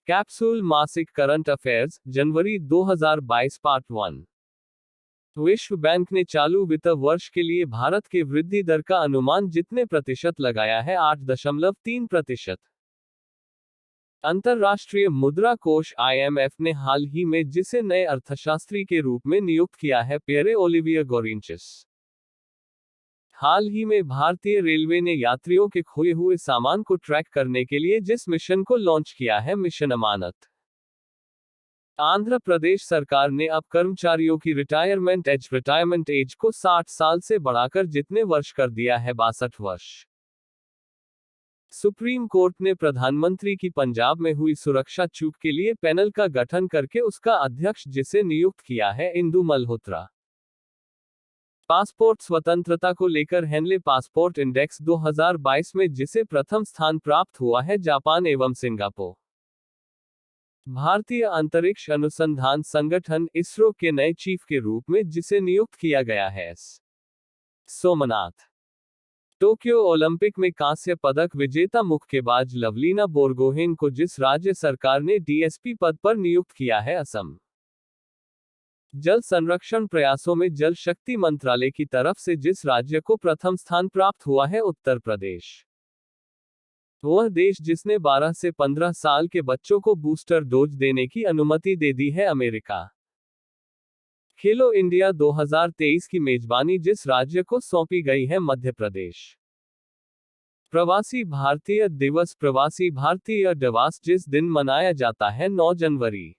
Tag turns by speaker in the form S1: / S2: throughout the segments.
S1: Capsule मासिक current affairs जनवरी 2022 part 1। विश्व bank ने चालू वित्त वर्ष के लिए भारत के वृद्धि दर का अनुमान जितने प्रतिशत लगाया है 8.3%। अंतर्राष्ट्रीय मुद्रा कोष IMF ने हाल ही में जिसे नए अर्थशास्त्री के रूप में नियुक्त किया है पियरे ओलिवियर गॉरिंचस। हाल ही में भारतीय रेलवे ने यात्रियों के खोए हुए सामान को ट्रैक करने के लिए जिस मिशन को लॉन्च किया है मिशन अमानत। आंध्र प्रदेश सरकार ने अब कर्मचारियों की रिटायरमेंट एज को 60 साल से बढ़ाकर जितने वर्ष कर दिया है 62 वर्ष। सुप्रीम कोर्ट ने प्रधानमंत्री की पंजाब में हुई सुरक्षा चूक के लिए पैनल का गठन करके उसका अध्यक्ष जिसे नियुक्त किया है इंदु मल्होत्रा। पासपोर्ट स्वतंत्रता को लेकर हेनले पासपोर्ट इंडेक्स 2022 में जिसे प्रथम स्थान प्राप्त हुआ है जापान एवं सिंगापुर। भारतीय अंतरिक्ष अनुसंधान संगठन इसरो के नए चीफ के रूप में जिसे नियुक्त किया गया है एस सोमनाथ। टोक्यो ओलंपिक में कांस्य पदक विजेता मुक्केबाज लवलीना बोरगोहेन को जिस राज्य सरकार ने DSP पद पर नियुक्त किया है असम। जल संरक्षण प्रयासों में जल शक्ति मंत्रालय की तरफ से जिस राज्य को प्रथम स्थान प्राप्त हुआ है उत्तर प्रदेश। वह देश जिसने 12 से 15 साल के बच्चों को बूस्टर डोज देने की अनुमति दे दी है अमेरिका। खेलो इंडिया 2023 की मेजबानी जिस राज्य को सौंपी गई है मध्य प्रदेश। प्रवासी भारतीय दिवस जिस दिन मनाया जाता है 9 जनवरी।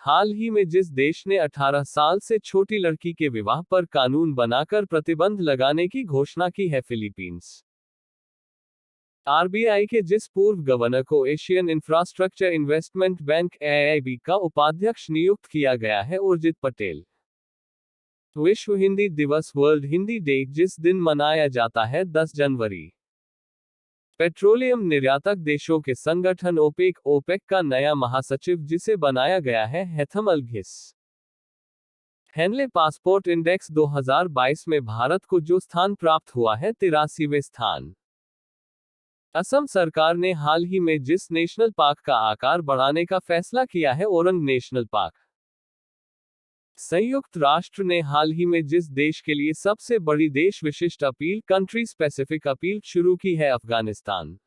S1: हाल ही में जिस देश ने 18 साल से छोटी लड़की के विवाह पर कानून बनाकर प्रतिबंध लगाने की घोषणा की है फिलीपींस। RBI के जिस पूर्व गवर्नर को Asian infrastructure investment bank AIB का उपाध्यक्ष नियुक्त किया गया है उर्जित पटेल। विश्व हिंदी दिवस वर्ल्ड हिंदी डे जिस दिन मनाया जाता है 10 जनवरी। पेट्रोलियम निर्यातक देशों के संगठन ओपेक का नया महासचिव जिसे बनाया गया है हैथम अलघिस। हेनले पासपोर्ट इंडेक्स 2022 में भारत को जो स्थान प्राप्त हुआ है 83वें स्थान। असम सरकार ने हाल ही में जिस नेशनल पार्क का आकार बढ़ाने का फैसला किया है ओरंग नेशनल पार्क। संयुक्त राष्ट्र ने हाल ही में जिस देश के लिए सबसे बड़ी देश विशिष्ट अपील कंट्री स्पेसिफिक अपील शुरू की है अफगानिस्तान।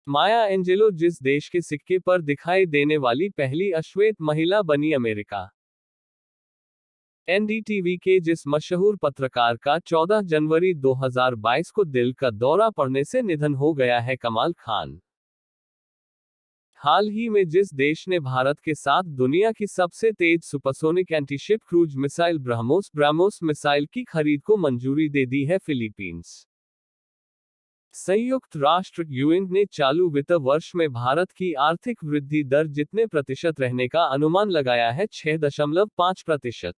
S1: माया एंजेलो जिस देश के सिक्के पर दिखाई देने वाली पहली अश्वेत महिला बनी अमेरिका। NDTV के जिस मशहूर पत्रकार का 14 जनवरी 2022 को दिल का दौरा पड़ने से निधन हो गया है कमाल खान। हाल ही में जिस देश ने भारत के साथ दुनिया की सबसे तेज supersonic antiship cruise missile BrahMos missile की खरीद को मंजूरी दे दी है फिलीपींस। संयुक्त राष्ट्र UN ने चालू वित्त वर्ष में भारत की आर्थिक वृद्धि दर जितने प्रतिशत रहने का अनुमान लगाया है 6.5%।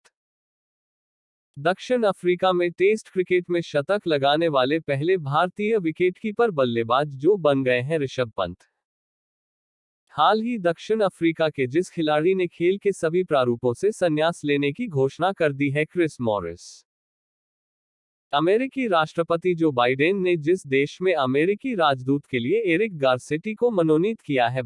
S1: दक्षिण अफ्रीका में टेस्ट क्रिकेट में शतक लगाने वाले पहले भारतीय विकेटकीपर बल्लेबाज जो बन गए हैं ऋषभ पंत। हाल ही दक्षिण अफ्रीका के जिस खिलाड़ी ने खेल के सभी प्रारूपों से संन्यास लेने की घोषणा कर दी है क्रिस मॉरिस। अमेरिकी राष्ट्रपति जो बाइडेन ने जिस देश में अमेरिकी राजदूत के लिए एरिक गारसेटी को मनोनीत किया है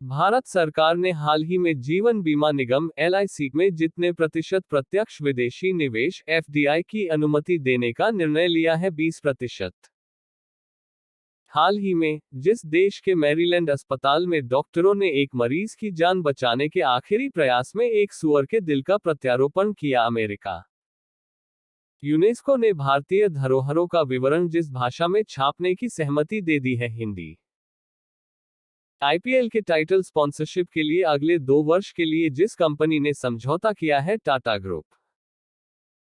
S1: भारत सरकार ने हाल ही में जीवन बीमा निगम LIC में जितने प्रतिशत प्रत्यक्ष विदेशी निवेश FDI की अनुमति देने का निर्णय लिया है 20%। हाल ही में जिस देश के मैरीलैंड अस्पताल में डॉक्टरों ने एक मरीज की जान बचाने के आखिरी प्रयास में एक सूअर के दिल का प्रत्यारोपण किया अमेरिका। यूनेस्को ने भारतीय धरोहरों का विवरण जिस भाषा में छापने की सहमति दे दी है हिंदी। IPL के टाइटल स्पॉन्सरशिप के लिए अगले 2 वर्ष के लिए जिस कंपनी ने समझौता किया है टाटा ग्रुप।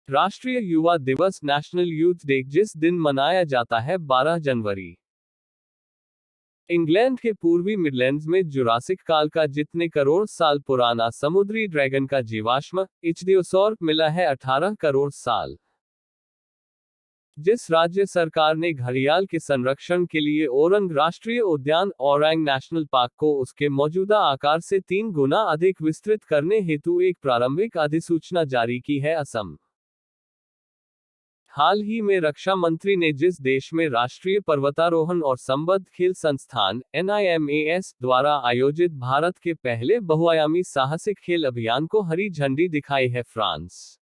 S1: राष्ट्रीय युवा दिवस नेशनल यूथ डे जिस दिन मनाया जाता है 12 जनवरी। इंग्लैंड के पूर्वी मिडलैंड्स में जुरासिक काल का जितने करोड़ साल पुराना समुद्री ड्रैगन का जीवाश्म इच्ह्योसॉर मिला है 18 करोड़ साल। जिस राज्य सरकार ने घड़ियाल के संरक्षण के लिए ओरंग राष्ट्रीय उद्यान ओरंग नेशनल पार्क को उसके मौजूदा आकार से 3 गुना अधिक विस्तृत करने हेतु एक प्रारंभिक अधिसूचना जारी की है असम। हाल ही में रक्षा मंत्री ने जिस देश में राष्ट्रीय पर्वतारोहण और संबद्ध खेल संस्थान NIMAS द्वारा आयोजित भारत के पहले बहुआयामी साहसिक खेल अभियान को हरी झंडी दिखाई है, फ्रांस।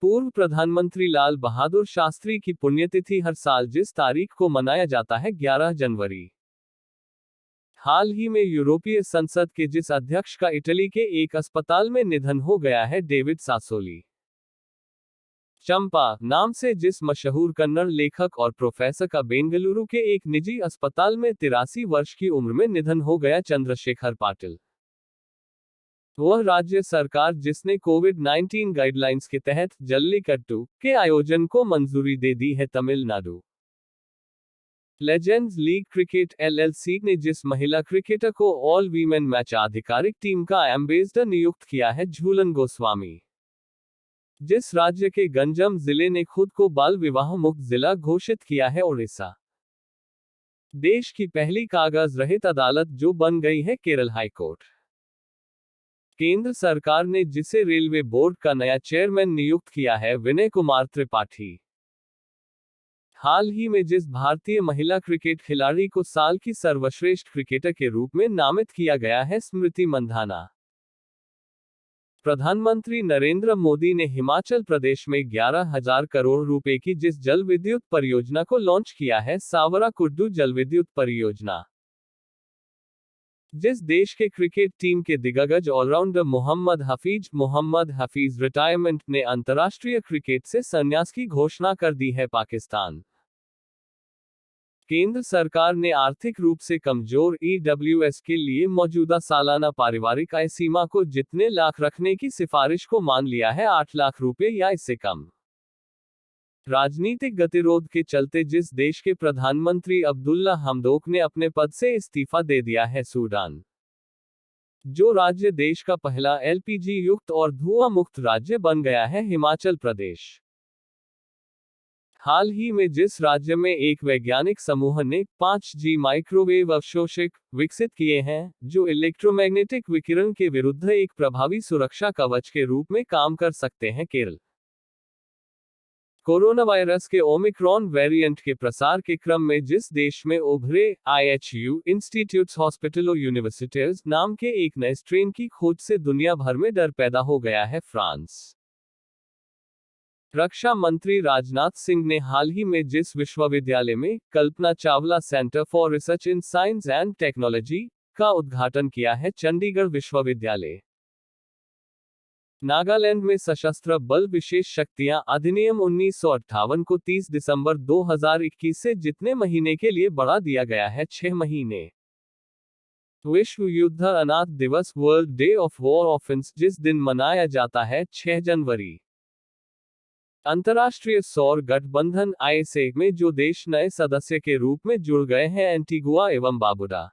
S1: पूर्व प्रधानमंत्री लाल बहादुर शास्त्री की पुण्यतिथि हर साल जिस तारीख को मनाया जाता है 11 जनवरी। हाल ही में यूरोपीय संसद के जिस अध्यक्ष का इटली के एक अस्पताल में निधन हो गया है, डेविड सासोली। चंपा नाम से जिस मशहूर कन्नड़ लेखक और प्रोफेसर का बेंगलुरु के एक निजी अस्पताल में 83 वर्ष की उम्र में निधन हो गया, चंद्रशेखर पाटिल। वह राज्य सरकार जिसने कोविड-19 गाइडलाइंस के तहत जल्लीकट्टू के आयोजन को मंजूरी दे दी है, Tamil Nadu. Legends league cricket LLC ने जिस महिला क्रिकेटर को ऑल वीमेन मैच आधिकारिक टीम का एम्बेसडर नियुक्त किया है, झूलन गोस्वामी। जिस राज्य के गंजम जिले ने खुद को बाल विवाह मुक्त जिला घोषित किया है, ओडिशा। देश की पहली कागज रहित अदालत जो बन गई है, केरल हाईकोर्ट। केंद्र सरकार ने जिसे रेलवे बोर्ड का नया चेयरमैन नियुक्त किया है, विनय कुमार त्रिपाठी। हाल ही में जिस भारतीय महिला क्रिकेट खिलाड़ी को साल की सर्वश्रेष्ठ क्रिकेटर के रूप में नामित किया गया है, स्मृति मंधाना। प्रधानमंत्री नरेंद्र मोदी ने हिमाचल प्रदेश में 11,000 करोड़ रुपए की जिस जल विद्युत परियोजना को लॉन्च किया है, सावरा कुड्डू जल विद्युत परियोजना। जिस देश के क्रिकेट टीम के दिग्गज ऑलराउंडर मोहम्मद हफीज रिटायरमेंट ने अंतर्राष्ट्रीय क्रिकेट से संन्यास की घोषणा कर दी है, पाकिस्तान। केंद्र सरकार ने आर्थिक रूप से कमजोर EWS के लिए मौजूदा सालाना पारिवारिक आय सीमा को जितने लाख रखने की सिफारिश को मान लिया है, 8 लाख रुपए या इससे कम। राजनीतिक गतिरोध के चलते जिस देश के प्रधानमंत्री अब्दुल्ला हमदोक ने अपने पद से इस्तीफा दे दिया है, सूडान। जो राज्य देश का पहला LPG युक्त और धुआं मुक्त राज्य बन गया है, हिमाचल प्रदेश। हाल ही में जिस राज्य में एक वैज्ञानिक समूह ने 5G माइक्रोवेव अवशोषक विकसित किए हैं, जो इलेक्ट्रोमैग्नेटिक विकिरण के विरुद्ध एक प्रभावी सुरक्षा कवच के रूप में काम कर सकते हैं, केरल। कोरोना वायरस के ओमिक्रॉन वेरिएंट के प्रसार के क्रम में जिस देश में उभरे IHU इंस्टीट्यूट्स हॉस्पिटलों यूनिवर्सिटीज नाम के एक नए स्ट्रेन की खोज से दुनिया भर में डर पैदा हो गया है, फ्रांस। रक्षा मंत्री राजनाथ सिंह ने हाल ही में जिस विश्वविद्यालय में Kalpana Chawla centre for research in science and technology का उद्घाटन किया है, चंडीगढ़ विश्वविद्यालय। नागालैंड में सशस्त्र बल विशेष शक्तियां अधिनियम 1958 को 30 दिसंबर 2021 से जितने महीने के लिए बढ़ा दिया गया है, 6 महीने। विश्व युद्ध अनाथ दिवस world day of war offence जिस दिन मनाया जाता है, 6 जनवरी। अंतर्राष्ट्रीय सौर गठबंधन ISA में जो देश नए सदस्य के रूप में जुड़ गए हैं, एंटीगुआ एवं बारबुडा।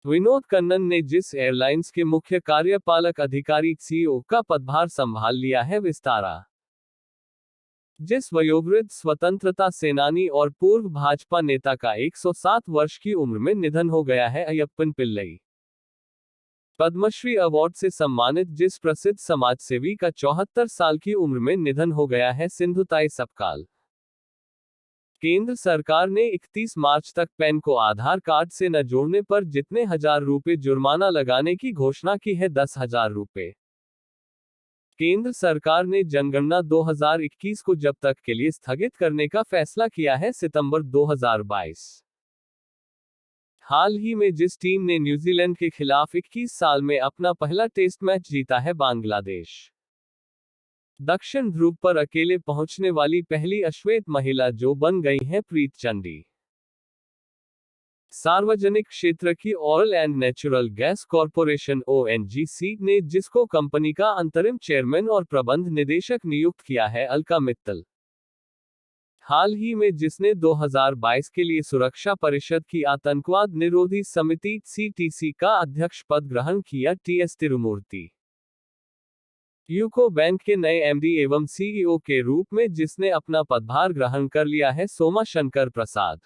S1: विनोद कन्नन ने जिस एयरलाइंस के मुख्य कार्यपालक अधिकारी CEO का पदभार संभाल लिया है, विस्तारा। जिस वयोवृद्ध स्वतंत्रता सेनानी और पूर्व भाजपा नेता का 107 वर्ष की उम्र में निधन हो गया है, अय्यप्पन पिल्लई। पद्मश्री अवार्ड से सम्मानित जिस प्रसिद्ध समाजसेवी का 74 साल की उम्र में निधन हो गया है, सिंधुताई सपकाल। केंद्र सरकार ने 31 मार्च तक पैन को आधार कार्ड से न जोड़ने पर जितने हजार रुपए जुर्माना लगाने की घोषणा की है, 10,000 रुपए। केंद्र सरकार ने जनगणना 2021 को जब तक के लिए स्थगित करने का फैसला किया है, सितंबर 2022। हाल ही में जिस टीम ने न्यूजीलैंड के खिलाफ 21 साल में अपना पहला टेस्ट मैच जीता है, बांग्लादेश। दक्षिण ध्रुव पर अकेले पहुंचने वाली पहली अश्वेत महिला जो बन गई हैं, प्रीत चंडी। सार्वजनिक क्षेत्र की oil and natural gas corporation ONGC ने जिसको कंपनी का अंतरिम चेयरमैन और प्रबंध निदेशक नियुक्त किया है, अलका मित्तल। हाल ही में जिसने 2022 के लिए सुरक्षा परिषद की आतंकवाद निरोधी समिति CTC का अध्यक्ष पद ग्रहण किया, TS तिरुमूर्ति। यूको बैंक के नए MD एवं CEO के रूप में जिसने अपना पदभार ग्रहण कर लिया है, सोमा शंकर प्रसाद।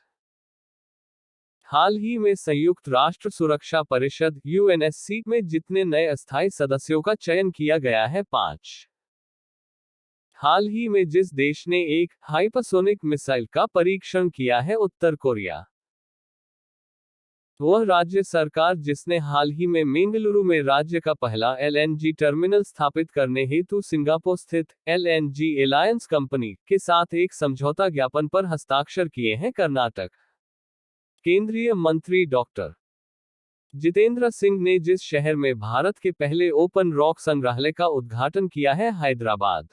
S1: हाल ही में संयुक्त राष्ट्र सुरक्षा परिषद UNSC में जितने नए अस्थायी सदस्यों का चयन किया गया है, 5। हाल ही में जिस देश ने एक हाइपरसोनिक मिसाइल का परीक्षण किया है उत्तर कोरिया। वह राज्य सरकार जिसने हाल ही में बेंगलुरु में राज्य का पहला एलएनजी टर्मिनल स्थापित करने हेतु सिंगापुर स्थित एलएनजी एलायंस कंपनी के साथ एक समझौता ज्ञापन पर हस्ताक्षर किए हैं। कर्नाटक केंद्रीय मंत्री डॉक्टर जितेंद्र सिंह ने जिस शहर में भारत के पहले ओपन रॉक संग्रहालय का उद्घाटन किया है हैदराबाद।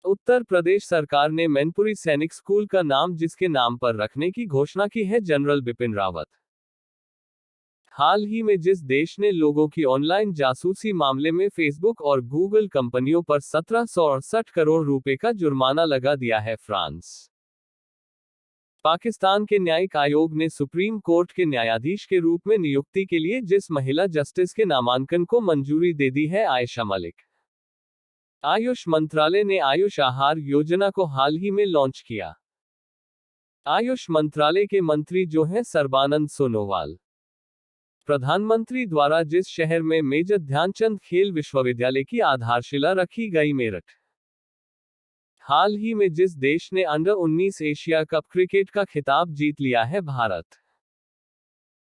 S1: उत्तर प्रदेश सरकार ने मैनपुरी सैनिक स्कूल का नाम जिसके नाम पर रखने की घोषणा की है जनरल बिपिन रावत। हाल ही में जिस देश ने लोगों की ऑनलाइन जासूसी मामले में फेसबुक और गूगल कंपनियों पर 1768 करोड़ रुपए का जुर्माना लगा दिया है फ्रांस। पाकिस्तान के न्यायिक आयोग ने सुप्रीम कोर्ट के न्यायाधीश के रूप में नियुक्ति के लिए जिस महिला जस्टिस के नामांकन को मंजूरी दे दी है आयशा मलिक। आयुष मंत्रालय ने आयुष आहार योजना को हाल ही में लॉन्च किया। आयुष मंत्रालय के मंत्री जो हैं सर्बानंद सोनोवाल। प्रधानमंत्री द्वारा जिस शहर में मेजर ध्यानचंद खेल विश्वविद्यालय की आधारशिला रखी गई मेरठ। हाल ही में जिस देश ने अंडर 19 एशिया कप क्रिकेट का खिताब जीत लिया है भारत।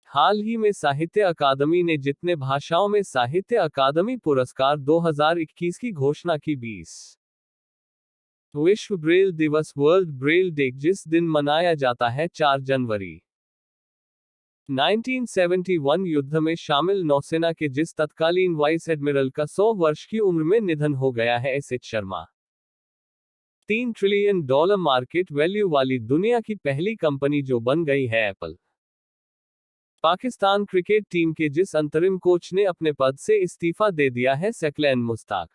S1: हाल ही में साहित्य अकादमी ने जितने भाषाओं में साहित्य अकादमी पुरस्कार 2021 की घोषणा की। 20 विश्व ब्रेल दिवस वर्ल्ड ब्रेल डे जिस दिन मनाया जाता है 4 जनवरी। 1971 युद्ध में शामिल नौसेना के जिस तत्कालीन वाइस एडमिरल का 100 वर्ष की उम्र में निधन हो गया है S H Sharma. $3 trillion market value वाली दुनिया की पहली कंपनी जो बन गई है एप्पल। पाकिस्तान क्रिकेट टीम के जिस अंतरिम कोच ने अपने पद से इस्तीफा दे दिया है सकलैन मुश्ताक।